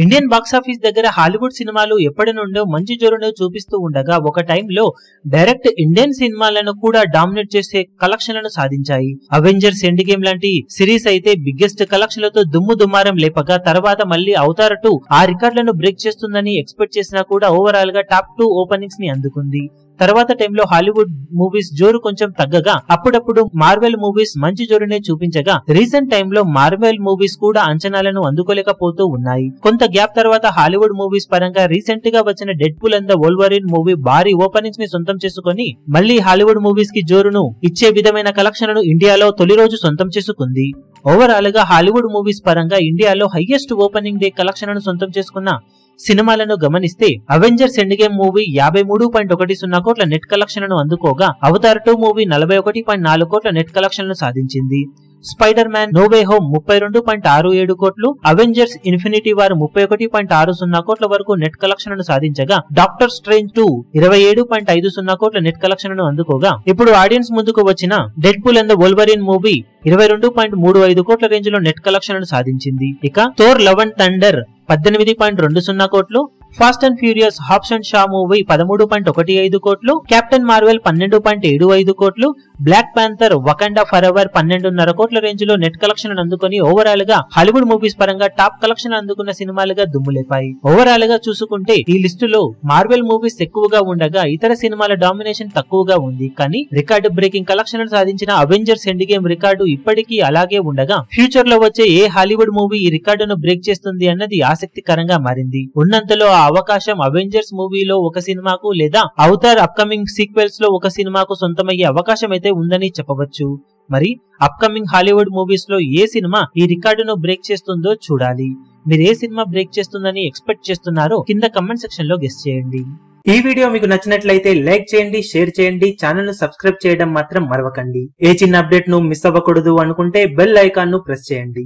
Indian box office దగ్గర Hollywood సినిమాలు ఎప్పటి నుండో మంచి జోరును చూపిస్తూ ఉండగా ఒక టైంలో డైరెక్ట్ ఇండియన్ సినిమాలను కూడా డామినేట్ చేసే కలెక్షన్లను సాధించాయి. అవెంజర్స్ ఎండ్ గేమ్ లాంటి సిరీస్ అయితే బిగ్గెస్ట్ కలెక్షన్లతో దుమ్ము దుమారం లేపగా తర్వాత మళ్ళీ అవతార్ 2 ఆ రికార్డులను బ్రేక్ చేస్తుందని ఎక్స్పెక్ట్ చేసినా కూడా ఓవరాల్ గా టాప్ 2 ఓపెనింగ్స్ ని అందుకుంది. తర్వాత టైంలో హాలీవుడ్ మూవీస్ జోరు కొంచెం తగ్గగా అప్పుడప్పుడు మార్వెల్ మూవీస్ మంచి జోరునే చూపించగా రీసెంట్ టైంలో మార్వెల్ మూవీస్ కూడా అంచనాలను అందుకోలేకపోతూ ఉన్నాయి. కొంత గ్యాప్ తర్వాత హాలీవుడ్ మూవీస్ పరంగా రీసెంట్ గా వచ్చిన Deadpool and the Wolverine movie భారీ ఓపెనింగ్స్ ని సొంతం చేసుకుని మళ్ళీ హాలీవుడ్ మూవీస్ కి జోరును ఇచ్చే విధమైన కలెక్షన్లను ఇండియాలో తొలి రోజు సొంతం చేసుకుంది. ఓవరాల్ గా హాలీవుడ్ మూవీస్ పరంగా ఇండియాలో హైయెస్ట్ ఓపెనింగ్ డే కలెక్షన్లను సొంతం చేసుకున్న సినిమాలను గమనిస్తే అవెంజర్స్ ఎండ్ గేమ్ మూవీ 53.10 కోట్ల నెట్ కలెక్షన్లను అందుకోగా అవతార్ 2 మూవీ 41.4 కోట్ల నెట్ కలెక్షన్లను సాధించింది. Spider Man No Way Home 32.67 కోట్లు, అవెంజర్స్ ఇన్ఫినిటీ వార్ 31.60 కోట్ల వరకు నెట్ కలెక్షన్లను సాధించగా డాక్టర్ స్ట్రేంజ్ 2 27.50 కోట్ల నెట్ కలెక్షన్లను అందుకోగా ఇప్పుడు ఆడియన్స్ ముందుకు వచ్చిన Deadpool and the Wolverine movie 22.35 కోట్ల రేంజ్ లో నెట్ కలెక్షన్లను సాధించింది. ఇక థోర్ లవ్ అండ్ థండర్ 18.20 కోట్లు, fast and furious Hobbs and Shah movie 13.15 కోట్లు, కెప్టెన్ మార్వెల్ 12.75 కోట్లు, బ్లాక్ పాంథర్ వకండా ఫర్ ఎవర్ 12.5 కోట్ల రేంజ్ లో నెట్ కలెక్షన్ అందుకుని ఓవరాల్ గా హాలీవుడ్ మూవీస్ పరంగా టాప్ కలెక్షన్ అందుకున్న సినిమాలుగా దుమ్ములేపాయి. ఓవరాల్ గా చూసుకుంటే ఈ లిస్టులో మార్వెల్ మూవీస్ ఎక్కువగా ఉండగా ఇతర సినిమాల డామినేషన్ తక్కువగా ఉంది. కానీ రికార్డు బ్రేకింగ్ కలెక్షన్ సాధించిన అవెంజర్స్ ఎండ్ గేమ్ రికార్డు ఇప్పటికీ అలాగే ఉండగా ఫ్యూచర్ లో వచ్చే ఏ హాలీవుడ్ మూవీ ఈ రికార్డును బ్రేక్ చేస్తుంది అన్నది ఆసక్తికరంగా మారింది. ఉన్నంతలో ఆ అవకాశం అవెంజర్స్ మూవీలో ఒక సినిమాకు లేదా అవతార్ అప్కమింగ్ సీక్వెల్స్ లో ఒక సినిమాకు సొంతమయ్యే అవకాశం అయితే ఉందని చెప్పవచ్చు. మరి అప్కమింగ్ హాలీవుడ్ మూవీస్ లో ఏ సినిమా ఈ రికార్డును బ్రేక్ చేస్తుందో చూడాలి. మీరు ఏ సినిమా బ్రేక్ చేస్తుందని ఎక్స్పెక్ట్ చేస్తున్నారో కింద కమెంట్ సెక్షన్ లో గెస్ చేయండి. ఈ వీడియో మీకు నచ్చినట్లయితే లైక్ చేయండి, షేర్ చేయండి, ఛానల్ ను సబ్స్క్రైబ్ చేయడం మాత్రం మరవకండి. ఏ చిన్న అప్డేట్ ను మిస్ అవ్వకూడదు అనుకుంటే బెల్ ఐకాన్ ను ప్రెస్ చేయండి.